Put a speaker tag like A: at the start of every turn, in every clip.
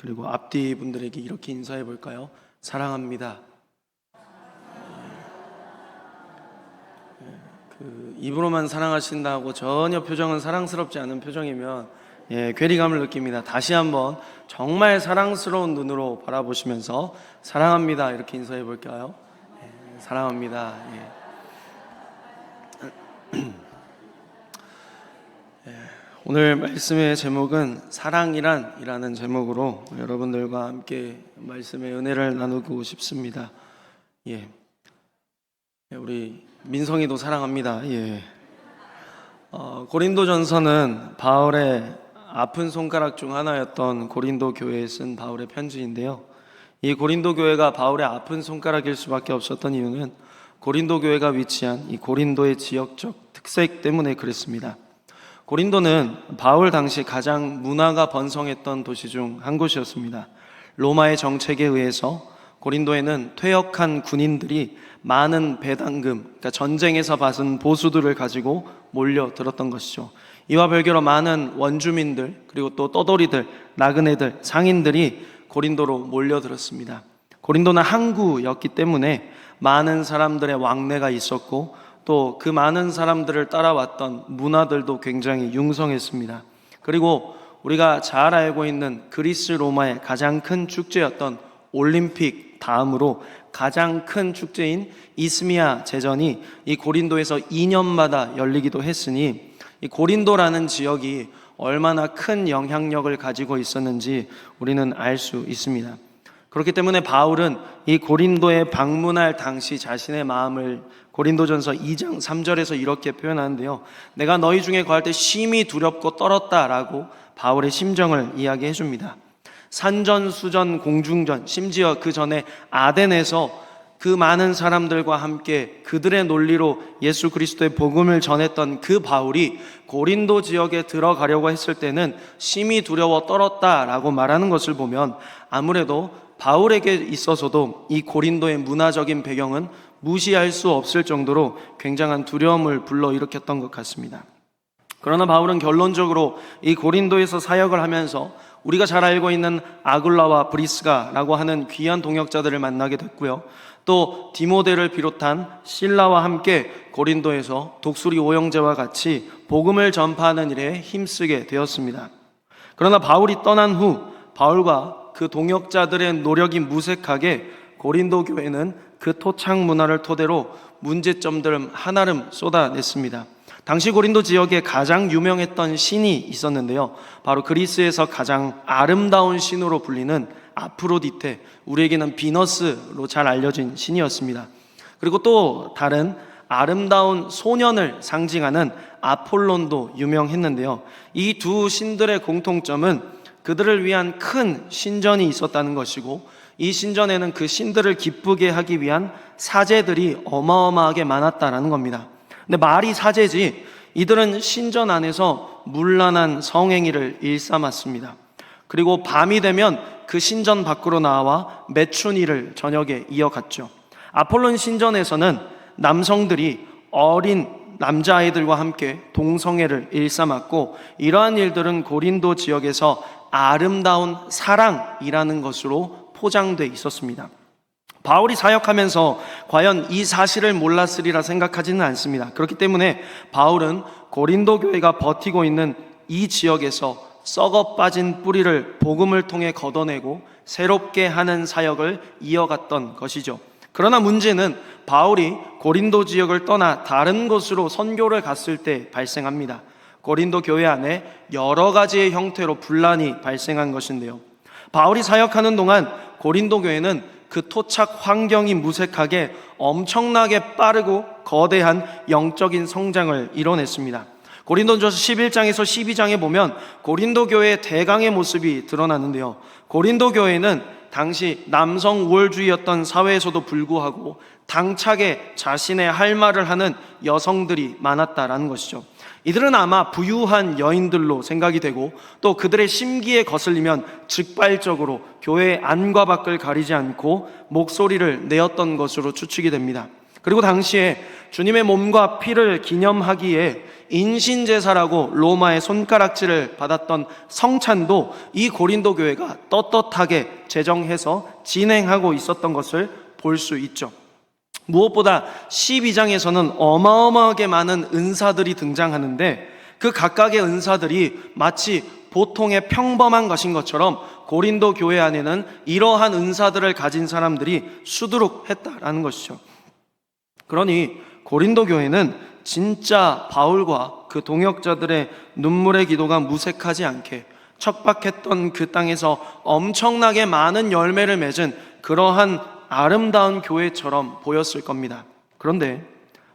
A: 그리고 앞뒤 분들에게 이렇게 인사해 볼까요? 사랑합니다. 입으로만 사랑하신다고 전혀 표정은 사랑스럽지 않은 표정이면 괴리감을 느낍니다. 다시 한번 정말 사랑스러운 눈으로 바라보시면서 사랑합니다 이렇게 인사해 볼까요? 사랑합니다. 오늘 말씀의 제목은 사랑이란이라는 제목으로 여러분들과 함께 말씀의 은혜를 나누고 싶습니다. 우리 민성이도 사랑합니다. 고린도전서는 바울의 아픈 손가락 중 하나였던 고린도 교회에 쓴 바울의 편지인데요. 이 고린도 교회가 바울의 아픈 손가락일 수밖에 없었던 이유는 고린도 교회가 위치한 이 고린도의 지역적 특색 때문에 그랬습니다. 고린도는 바울 당시 가장 문화가 번성했던 도시 중 한 곳이었습니다. 로마의 정책에 의해서 고린도에는 퇴역한 군인들이 많은 배당금, 그러니까 전쟁에서 받은 보수들을 가지고 몰려들었던 것이죠. 이와 별개로 많은 원주민들, 그리고 또 떠돌이들, 나그네들, 상인들이 고린도로 몰려들었습니다. 고린도는 항구였기 때문에 많은 사람들의 왕래가 있었고 또 그 많은 사람들을 따라왔던 문화들도 굉장히 융성했습니다. 그리고 우리가 잘 알고 있는 그리스 로마의 가장 큰 축제였던 올림픽 다음으로 가장 큰 축제인 이스미아 제전이 이 고린도에서 2년마다 열리기도 했으니 이 고린도라는 지역이 얼마나 큰 영향력을 가지고 있었는지 우리는 알 수 있습니다. 그렇기 때문에 바울은 이 고린도에 방문할 당시 자신의 마음을 고린도전서 2장 3절에서 이렇게 표현하는데요. 내가 너희 중에 거할 때 심히 두렵고 떨었다라고 바울의 심정을 이야기해 줍니다. 산전수전 공중전, 심지어 그 전에 아덴에서 그 많은 사람들과 함께 그들의 논리로 예수 그리스도의 복음을 전했던 그 바울이 고린도 지역에 들어가려고 했을 때는 심히 두려워 떨었다라고 말하는 것을 보면 아무래도 바울에게 있어서도 이 고린도의 문화적인 배경은 무시할 수 없을 정도로 굉장한 두려움을 불러일으켰던 것 같습니다. 그러나 바울은 결론적으로 이 고린도에서 사역을 하면서 우리가 잘 알고 있는 아굴라와 브리스가라고 하는 귀한 동역자들을 만나게 됐고요. 또 디모데를 비롯한 실라와 함께 고린도에서 독수리 오형제와 같이 복음을 전파하는 일에 힘쓰게 되었습니다. 그러나 바울이 떠난 후 바울과 그 동역자들의 노력이 무색하게 고린도 교회는 그 토착 문화를 토대로 문제점들을 한아름 쏟아냈습니다. 당시 고린도 지역에 가장 유명했던 신이 있었는데요. 바로 그리스에서 가장 아름다운 신으로 불리는 아프로디테, 우리에게는 비너스로 잘 알려진 신이었습니다. 그리고 또 다른 아름다운 소년을 상징하는 아폴론도 유명했는데요. 이 두 신들의 공통점은 그들을 위한 큰 신전이 있었다는 것이고 이 신전에는 그 신들을 기쁘게 하기 위한 사제들이 어마어마하게 많았다는 겁니다. 근데 말이 사제지 이들은 신전 안에서 문란한 성행위를 일삼았습니다. 그리고 밤이 되면 그 신전 밖으로 나와 매춘일을 저녁에 이어갔죠. 아폴론 신전에서는 남성들이 어린 남자아이들과 함께 동성애를 일삼았고 이러한 일들은 고린도 지역에서 아름다운 사랑이라는 것으로 포장돼 있었습니다. 바울이 사역하면서 과연 이 사실을 몰랐으리라 생각하지는 않습니다. 그렇기 때문에 바울은 고린도 교회가 버티고 있는 이 지역에서 썩어 빠진 뿌리를 복음을 통해 걷어내고 새롭게 하는 사역을 이어갔던 것이죠. 그러나 문제는 바울이 고린도 지역을 떠나 다른 곳으로 선교를 갔을 때 발생합니다. 고린도 교회 안에 여러 가지의 형태로 분란이 발생한 것인데요. 바울이 사역하는 동안 고린도 교회는 그 토착 환경이 무색하게 엄청나게 빠르고 거대한 영적인 성장을 이뤄냈습니다. 고린도전서 11장에서 12장에 보면 고린도 교회의 대강의 모습이 드러나는데요. 고린도 교회는 당시 남성 우월주의였던 사회에서도 불구하고 당차게 자신의 할 말을 하는 여성들이 많았다라는 것이죠. 이들은 아마 부유한 여인들로 생각이 되고 또 그들의 심기에 거슬리면 즉발적으로 교회의 안과 밖을 가리지 않고 목소리를 내었던 것으로 추측이 됩니다. 그리고 당시에 주님의 몸과 피를 기념하기에 인신제사라고 로마의 손가락질을 받았던 성찬도 이 고린도 교회가 떳떳하게 제정해서 진행하고 있었던 것을 볼 수 있죠. 무엇보다 12장에서는 어마어마하게 많은 은사들이 등장하는데 그 각각의 은사들이 마치 보통의 평범한 것인 것처럼 고린도 교회 안에는 이러한 은사들을 가진 사람들이 수두룩했다라는 것이죠. 그러니 고린도 교회는 진짜 바울과 그 동역자들의 눈물의 기도가 무색하지 않게 척박했던 그 땅에서 엄청나게 많은 열매를 맺은 그러한 아름다운 교회처럼 보였을 겁니다. 그런데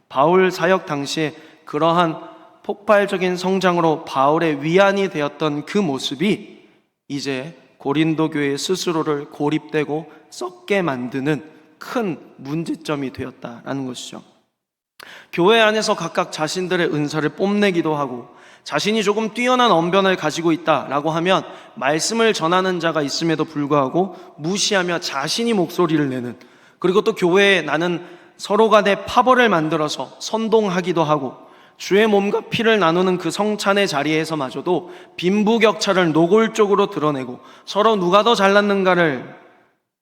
A: 바울 사역 당시에 그러한 폭발적인 성장으로 바울의 위안이 되었던 그 모습이 이제 고린도 교회 스스로를 고립되고 썩게 만드는 큰 문제점이 되었다라는 것이죠. 교회 안에서 각각 자신들의 은사를 뽐내기도 하고 자신이 조금 뛰어난 언변을 가지고 있다라고 하면 말씀을 전하는 자가 있음에도 불구하고 무시하며 자신이 목소리를 내는, 그리고 또 교회에 나는 서로 간에 파벌을 만들어서 선동하기도 하고 주의 몸과 피를 나누는 그 성찬의 자리에서마저도 빈부격차를 노골적으로 드러내고 서로 누가 더 잘났는가를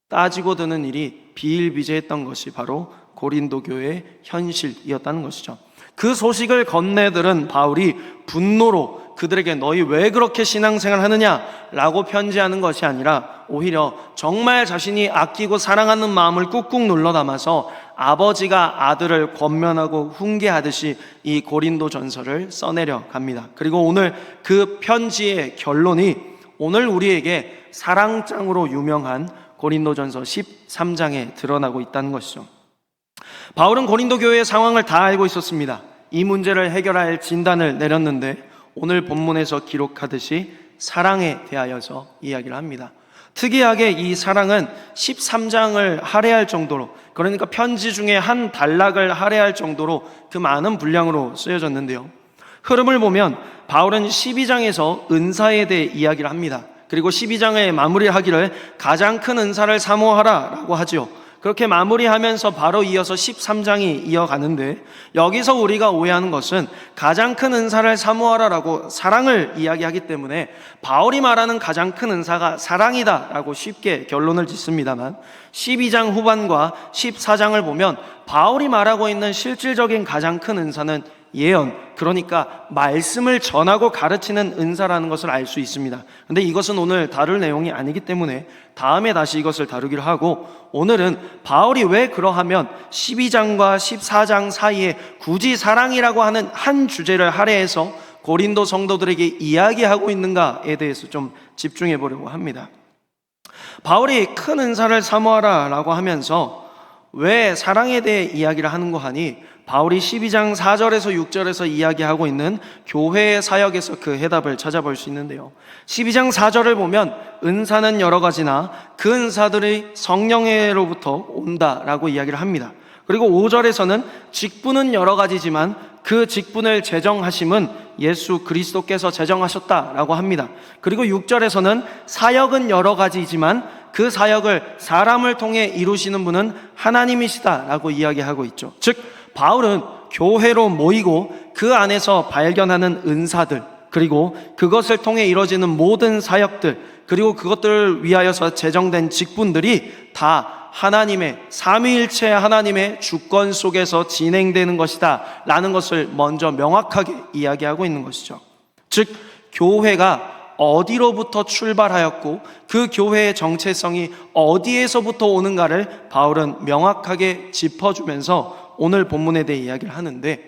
A: 따지고 드는 일이 비일비재했던 것이 바로 고린도 교회의 현실이었다는 것이죠. 그 소식을 건네들은 바울이 분노로 그들에게 너희 왜 그렇게 신앙생활 하느냐라고 편지하는 것이 아니라 오히려 정말 자신이 아끼고 사랑하는 마음을 꾹꾹 눌러 담아서 아버지가 아들을 권면하고 훈계하듯이 이 고린도 전서를 써내려 갑니다. 그리고 오늘 그 편지의 결론이 오늘 우리에게 사랑장으로 유명한 고린도전서 13장에 드러나고 있다는 것이죠. 바울은 고린도 교회의 상황을 다 알고 있었습니다. 이 문제를 해결할 진단을 내렸는데 오늘 본문에서 기록하듯이 사랑에 대하여서 이야기를 합니다. 특이하게 이 사랑은 13장을 할애할 정도로, 그러니까 편지 중에 한 단락을 할애할 정도로 그 많은 분량으로 쓰여졌는데요. 흐름을 보면 바울은 12장에서 은사에 대해 이야기를 합니다. 그리고 12장에 마무리하기를 가장 큰 은사를 사모하라라고 하죠. 그렇게 마무리하면서 바로 이어서 13장이 이어가는데 여기서 우리가 오해하는 것은 가장 큰 은사를 사모하라라고 사랑을 이야기하기 때문에 바울이 말하는 가장 큰 은사가 사랑이다라고 쉽게 결론을 짓습니다만 12장 후반과 14장을 보면 바울이 말하고 있는 실질적인 가장 큰 은사는 예언, 그러니까 말씀을 전하고 가르치는 은사라는 것을 알 수 있습니다. 그런데 이것은 오늘 다룰 내용이 아니기 때문에 다음에 다시 이것을 다루기로 하고, 오늘은 바울이 왜 그러하면 12장과 14장 사이에 굳이 사랑이라고 하는 한 주제를 할애해서 고린도 성도들에게 이야기하고 있는가에 대해서 좀 집중해 보려고 합니다. 바울이 큰 은사를 사모하라라고 하면서 왜 사랑에 대해 이야기를 하는가 하니 바울이 12장 4절에서 6절에서 이야기하고 있는 교회의 사역에서 그 해답을 찾아볼 수 있는데요. 12장 4절을 보면 은사는 여러 가지나 그 은사들이 성령으로부터 온다라고 이야기를 합니다. 그리고 5절에서는 직분은 여러 가지지만 그 직분을 제정하심은 예수 그리스도께서 제정하셨다라고 합니다. 그리고 6절에서는 사역은 여러 가지이지만 그 사역을 사람을 통해 이루시는 분은 하나님이시다라고 이야기하고 있죠. 즉 바울은 교회로 모이고 그 안에서 발견하는 은사들, 그리고 그것을 통해 이루어지는 모든 사역들, 그리고 그것들을 위하여서 제정된 직분들이 다 하나님의, 삼위일체 하나님의 주권 속에서 진행되는 것이다 라는 것을 먼저 명확하게 이야기하고 있는 것이죠. 즉 교회가 어디로부터 출발하였고 그 교회의 정체성이 어디에서부터 오는가를 바울은 명확하게 짚어주면서 오늘 본문에 대해 이야기를 하는데,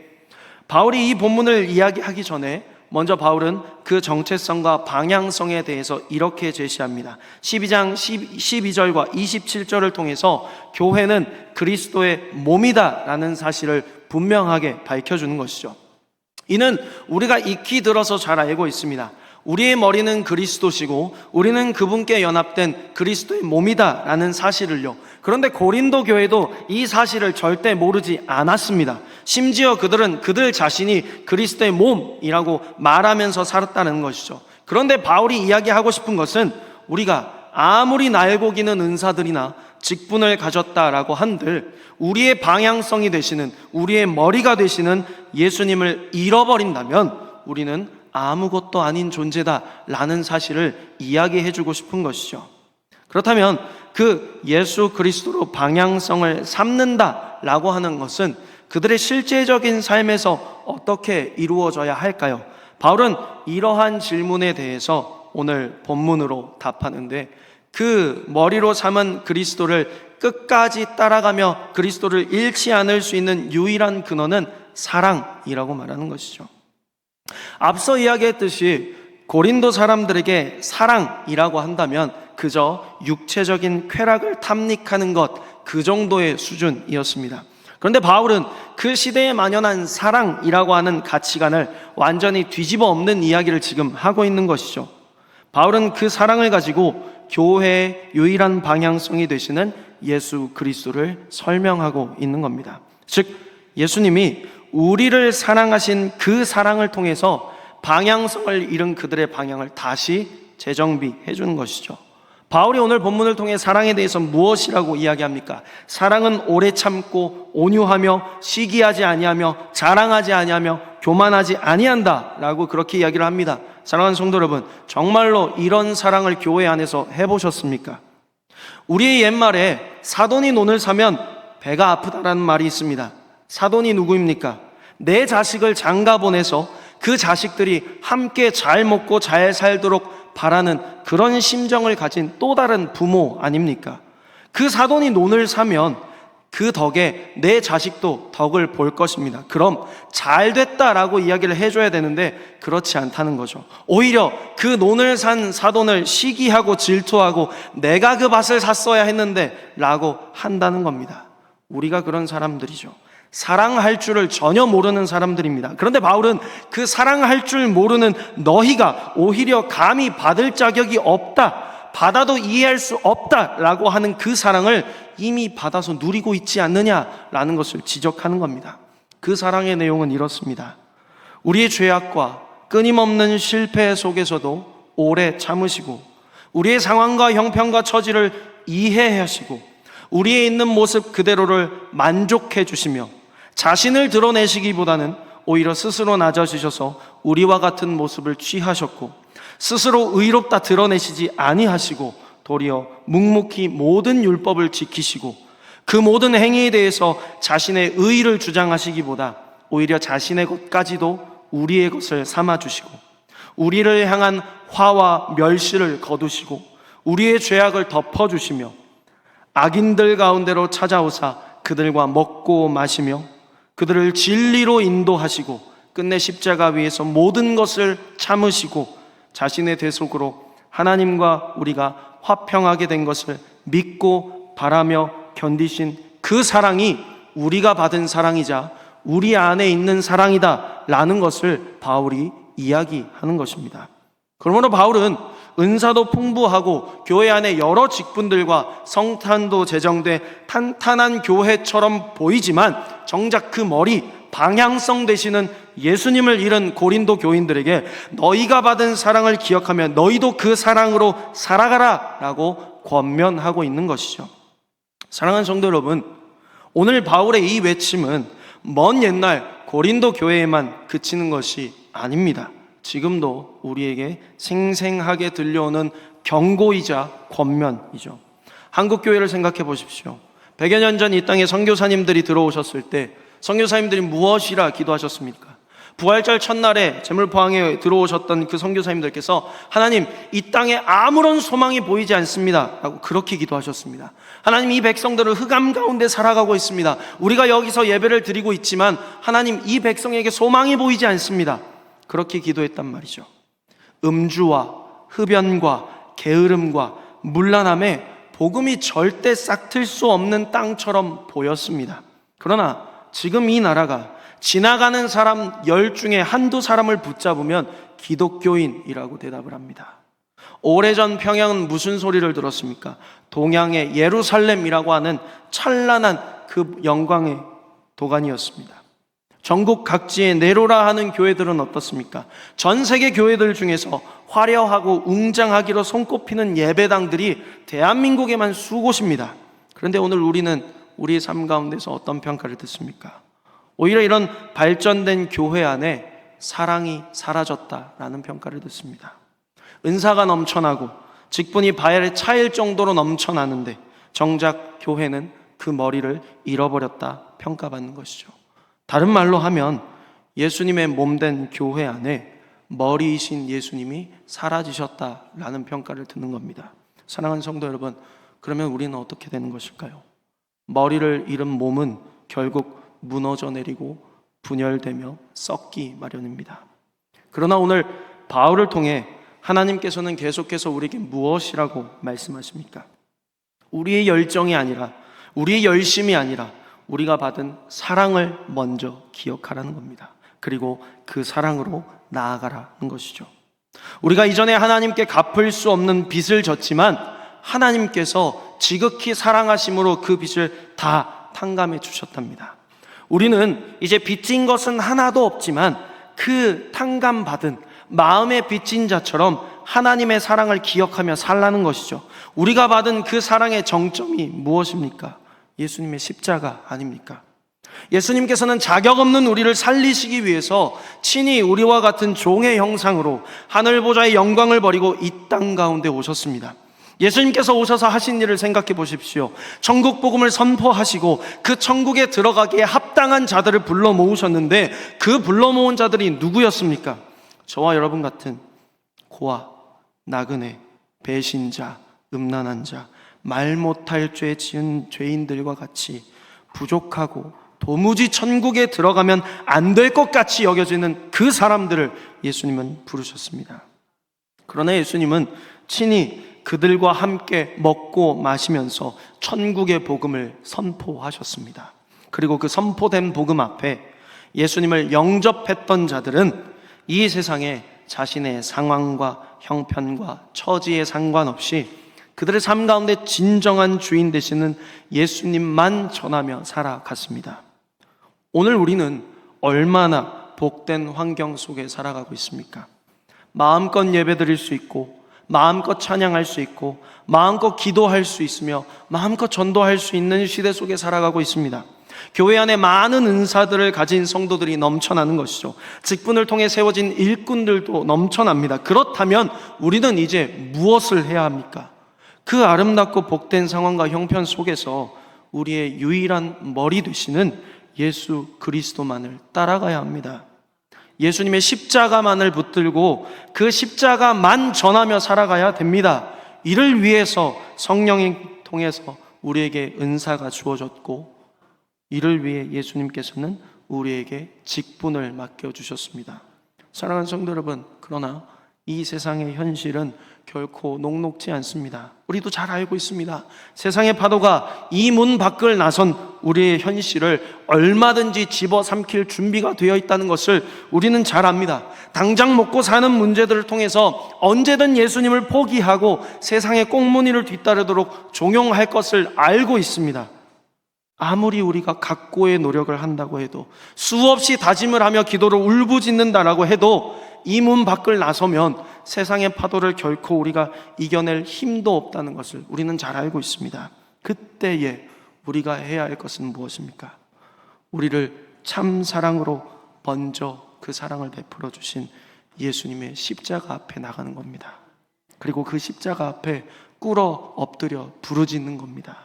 A: 바울이 이 본문을 이야기하기 전에 먼저 바울은 그 정체성과 방향성에 대해서 이렇게 제시합니다. 12장 12절과 27절을 통해서 교회는 그리스도의 몸이다 라는 사실을 분명하게 밝혀주는 것이죠. 이는 우리가 익히 들어서 잘 알고 있습니다. 우리의 머리는 그리스도시고 우리는 그분께 연합된 그리스도의 몸이다 라는 사실을요. 그런데 고린도 교회도 이 사실을 절대 모르지 않았습니다. 심지어 그들은 그들 자신이 그리스도의 몸이라고 말하면서 살았다는 것이죠. 그런데 바울이 이야기하고 싶은 것은 우리가 아무리 날고 기는 은사들이나 직분을 가졌다라고 한들 우리의 방향성이 되시는, 우리의 머리가 되시는 예수님을 잃어버린다면 우리는 아무것도 아닌 존재다라는 사실을 이야기해주고 싶은 것이죠. 그렇다면 그 예수 그리스도로 방향성을 삼는다라고 하는 것은 그들의 실제적인 삶에서 어떻게 이루어져야 할까요? 바울은 이러한 질문에 대해서 오늘 본문으로 답하는데, 그 머리로 삼은 그리스도를 끝까지 따라가며 그리스도를 잃지 않을 수 있는 유일한 근원은 사랑이라고 말하는 것이죠. 앞서 이야기했듯이 고린도 사람들에게 사랑이라고 한다면 그저 육체적인 쾌락을 탐닉하는 것, 그 정도의 수준이었습니다. 그런데 바울은 그 시대에 만연한 사랑이라고 하는 가치관을 완전히 뒤집어 엎는 이야기를 지금 하고 있는 것이죠. 바울은 그 사랑을 가지고 교회의 유일한 방향성이 되시는 예수 그리스도를 설명하고 있는 겁니다. 즉, 예수님이 우리를 사랑하신 그 사랑을 통해서 방향성을 잃은 그들의 방향을 다시 재정비해 주는 것이죠. 바울이 오늘 본문을 통해 사랑에 대해서 무엇이라고 이야기합니까? 사랑은 오래 참고 온유하며 시기하지 아니하며 자랑하지 아니하며 교만하지 아니한다 라고 그렇게 이야기를 합니다. 사랑하는 성도 여러분, 정말로 이런 사랑을 교회 안에서 해보셨습니까? 우리의 옛말에 사돈이 논을 사면 배가 아프다라는 말이 있습니다. 사돈이 누구입니까? 내 자식을 장가 보내서 그 자식들이 함께 잘 먹고 잘 살도록 바라는 그런 심정을 가진 또 다른 부모 아닙니까? 그 사돈이 논을 사면 그 덕에 내 자식도 덕을 볼 것입니다. 그럼 잘 됐다라고 이야기를 해줘야 되는데 그렇지 않다는 거죠. 오히려 그 논을 산 사돈을 시기하고 질투하고 내가 그 밭을 샀어야 했는데 라고 한다는 겁니다. 우리가 그런 사람들이죠. 사랑할 줄을 전혀 모르는 사람들입니다. 그런데 바울은 그 사랑할 줄 모르는 너희가 오히려 감히 받을 자격이 없다, 받아도 이해할 수 없다라고 하는 그 사랑을 이미 받아서 누리고 있지 않느냐라는 것을 지적하는 겁니다. 그 사랑의 내용은 이렇습니다. 우리의 죄악과 끊임없는 실패 속에서도 오래 참으시고 우리의 상황과 형편과 처지를 이해하시고 우리의 있는 모습 그대로를 만족해 주시며 자신을 드러내시기보다는 오히려 스스로 낮아지셔서 우리와 같은 모습을 취하셨고 스스로 의롭다 드러내시지 아니하시고 도리어 묵묵히 모든 율법을 지키시고 그 모든 행위에 대해서 자신의 의의를 주장하시기보다 오히려 자신의 것까지도 우리의 것을 삼아주시고 우리를 향한 화와 멸시를 거두시고 우리의 죄악을 덮어주시며 악인들 가운데로 찾아오사 그들과 먹고 마시며 그들을 진리로 인도하시고 끝내 십자가 위에서 모든 것을 참으시고 자신의 대속으로 하나님과 우리가 화평하게 된 것을 믿고 바라며 견디신 그 사랑이 우리가 받은 사랑이자 우리 안에 있는 사랑이다 라는 것을 바울이 이야기하는 것입니다. 그러므로 바울은 은사도 풍부하고 교회 안에 여러 직분들과 성탄도 제정돼 탄탄한 교회처럼 보이지만 정작 그 머리, 방향성 되시는 예수님을 잃은 고린도 교인들에게 너희가 받은 사랑을 기억하며 너희도 그 사랑으로 살아가라 라고 권면하고 있는 것이죠. 사랑하는 성도 여러분, 오늘 바울의 이 외침은 먼 옛날 고린도 교회에만 그치는 것이 아닙니다. 지금도 우리에게 생생하게 들려오는 경고이자 권면이죠. 한국교회를 생각해 보십시오. 100여 년 전 이 땅에 선교사님들이 들어오셨을 때 선교사님들이 무엇이라 기도하셨습니까? 부활절 첫날에 제물포항에 들어오셨던 그 선교사님들께서 하나님, 이 땅에 아무런 소망이 보이지 않습니다 라고 그렇게 기도하셨습니다. 하나님, 이 백성들은 흑암 가운데 살아가고 있습니다. 우리가 여기서 예배를 드리고 있지만 하나님, 이 백성에게 소망이 보이지 않습니다. 그렇게 기도했단 말이죠. 음주와 흡연과 게으름과 문란함에 복음이 절대 싹틀 수 없는 땅처럼 보였습니다. 그러나 지금 이 나라가 지나가는 사람 10 중에 한두 사람을 붙잡으면 기독교인이라고 대답을 합니다. 오래전 평양은 무슨 소리를 들었습니까? 동양의 예루살렘이라고 하는 찬란한 그 영광의 도가니였습니다. 전국 각지에 네로라 하는 교회들은 어떻습니까? 전 세계 교회들 중에서 화려하고 웅장하기로 손꼽히는 예배당들이 대한민국에만 수곳입니다. 그런데 오늘 우리는 우리의 삶 가운데서 어떤 평가를 듣습니까? 오히려 이런 발전된 교회 안에 사랑이 사라졌다라는 평가를 듣습니다. 은사가 넘쳐나고 직분이 발에 차일 정도로 넘쳐나는데 정작 교회는 그 머리를 잃어버렸다 평가받는 것이죠. 다른 말로 하면 예수님의 몸된 교회 안에 머리이신 예수님이 사라지셨다라는 평가를 듣는 겁니다. 사랑하는 성도 여러분, 그러면 우리는 어떻게 되는 것일까요? 머리를 잃은 몸은 결국 무너져 내리고 분열되며 썩기 마련입니다. 그러나 오늘 바울을 통해 하나님께서는 계속해서 우리에게 무엇이라고 말씀하십니까? 우리의 열정이 아니라, 우리의 열심이 아니라 우리가 받은 사랑을 먼저 기억하라는 겁니다. 그리고 그 사랑으로 나아가라는 것이죠. 우리가 이전에 하나님께 갚을 수 없는 빚을 졌지만 하나님께서 지극히 사랑하심으로 그 빚을 다 탕감해 주셨답니다. 우리는 이제 빚진 것은 하나도 없지만 그 탕감받은 마음의 빚진 자처럼 하나님의 사랑을 기억하며 살라는 것이죠. 우리가 받은 그 사랑의 정점이 무엇입니까? 예수님의 십자가 아닙니까? 예수님께서는 자격 없는 우리를 살리시기 위해서 친히 우리와 같은 종의 형상으로 하늘 보좌의 영광을 버리고 이 땅 가운데 오셨습니다. 예수님께서 오셔서 하신 일을 생각해 보십시오. 천국 복음을 선포하시고 그 천국에 들어가기에 합당한 자들을 불러 모으셨는데 그 불러 모은 자들이 누구였습니까? 저와 여러분 같은 고아, 나그네, 배신자, 음란한 자, 말 못할 죄 지은 죄인들과 같이 부족하고 도무지 천국에 들어가면 안 될 것 같이 여겨지는 그 사람들을 예수님은 부르셨습니다. 그러나 예수님은 친히 그들과 함께 먹고 마시면서 천국의 복음을 선포하셨습니다. 그리고 그 선포된 복음 앞에 예수님을 영접했던 자들은 이 세상에 자신의 상황과 형편과 처지에 상관없이 그들의 삶 가운데 진정한 주인 되시는 예수님만 전하며 살아갔습니다. 오늘 우리는 얼마나 복된 환경 속에 살아가고 있습니까? 마음껏 예배드릴 수 있고 마음껏 찬양할 수 있고 마음껏 기도할 수 있으며 마음껏 전도할 수 있는 시대 속에 살아가고 있습니다. 교회 안에 많은 은사들을 가진 성도들이 넘쳐나는 것이죠. 직분을 통해 세워진 일꾼들도 넘쳐납니다. 그렇다면 우리는 이제 무엇을 해야 합니까? 그 아름답고 복된 상황과 형편 속에서 우리의 유일한 머리 되시는 예수 그리스도만을 따라가야 합니다. 예수님의 십자가만을 붙들고 그 십자가만 전하며 살아가야 됩니다. 이를 위해서 성령이 통해서 우리에게 은사가 주어졌고 이를 위해 예수님께서는 우리에게 직분을 맡겨주셨습니다. 사랑하는 성도 여러분, 그러나 이 세상의 현실은 결코 녹록지 않습니다. 우리도 잘 알고 있습니다. 세상의 파도가 이 문 밖을 나선 우리의 현실을 얼마든지 집어삼킬 준비가 되어 있다는 것을 우리는 잘 압니다. 당장 먹고 사는 문제들을 통해서 언제든 예수님을 포기하고 세상의 꽁무니를 뒤따르도록 종용할 것을 알고 있습니다. 아무리 우리가 각고의 노력을 한다고 해도, 수없이 다짐을 하며 기도를 울부짖는다라고 해도 이 문 밖을 나서면 세상의 파도를 결코 우리가 이겨낼 힘도 없다는 것을 우리는 잘 알고 있습니다. 그때에 우리가 해야 할 것은 무엇입니까? 우리를 참 사랑으로 먼저 그 사랑을 베풀어 주신 예수님의 십자가 앞에 나가는 겁니다. 그리고 그 십자가 앞에 꿇어 엎드려 부르짖는 겁니다.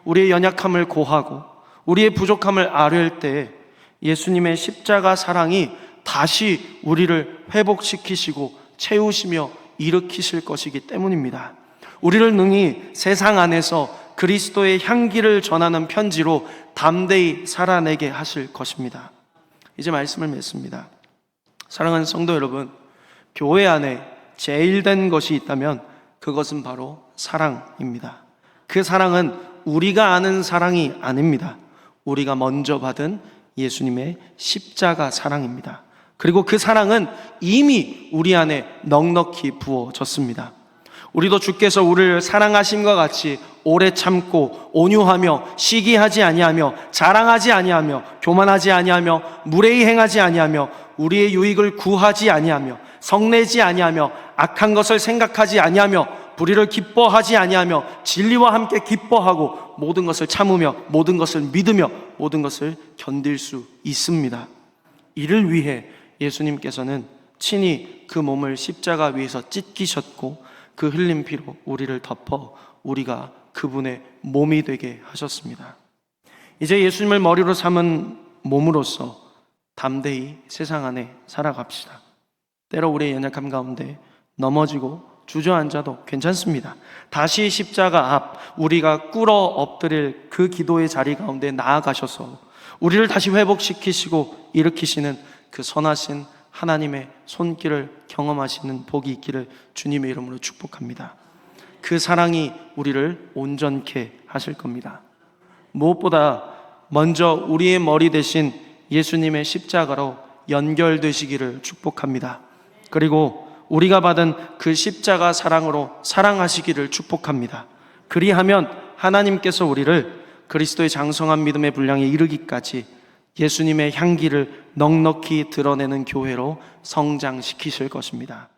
A: 우리의 연약함을 고하고 우리의 부족함을 아뢰을 때 예수님의 십자가 사랑이 다시 우리를 회복시키시고 채우시며 일으키실 것이기 때문입니다. 우리를 능히 세상 안에서 그리스도의 향기를 전하는 편지로 담대히 살아내게 하실 것입니다. 이제 말씀을 맺습니다. 사랑하는 성도 여러분, 교회 안에 제일된 것이 있다면 그것은 바로 사랑입니다. 그 사랑은 우리가 아는 사랑이 아닙니다. 우리가 먼저 받은 예수님의 십자가 사랑입니다. 그리고 그 사랑은 이미 우리 안에 넉넉히 부어졌습니다. 우리도 주께서 우리를 사랑하심과 같이 오래 참고 온유하며 시기하지 아니하며 자랑하지 아니하며 교만하지 아니하며 무례히 행하지 아니하며 우리의 유익을 구하지 아니하며 성내지 아니하며 악한 것을 생각하지 아니하며 불의를 기뻐하지 아니하며 진리와 함께 기뻐하고 모든 것을 참으며 모든 것을 믿으며 모든 것을 견딜 수 있습니다. 이를 위해 예수님께서는 친히 그 몸을 십자가 위에서 찢기셨고 그 흘린 피로 우리를 덮어 우리가 그분의 몸이 되게 하셨습니다. 이제 예수님을 머리로 삼은 몸으로서 담대히 세상 안에 살아갑시다. 때로 우리의 연약함 가운데 넘어지고 주저앉아도 괜찮습니다. 다시 십자가 앞 우리가 꿇어 엎드릴 그 기도의 자리 가운데 나아가셔서 우리를 다시 회복시키시고 일으키시는 그 선하신 하나님의 손길을 경험하시는 복이 있기를 주님의 이름으로 축복합니다. 그 사랑이 우리를 온전케 하실 겁니다. 무엇보다 먼저 우리의 머리 대신 예수님의 십자가로 연결되시기를 축복합니다. 그리고 우리가 받은 그 십자가 사랑으로 사랑하시기를 축복합니다. 그리하면 하나님께서 우리를 그리스도의 장성한 믿음의 분량에 이르기까지 예수님의 향기를 넉넉히 드러내는 교회로 성장시키실 것입니다.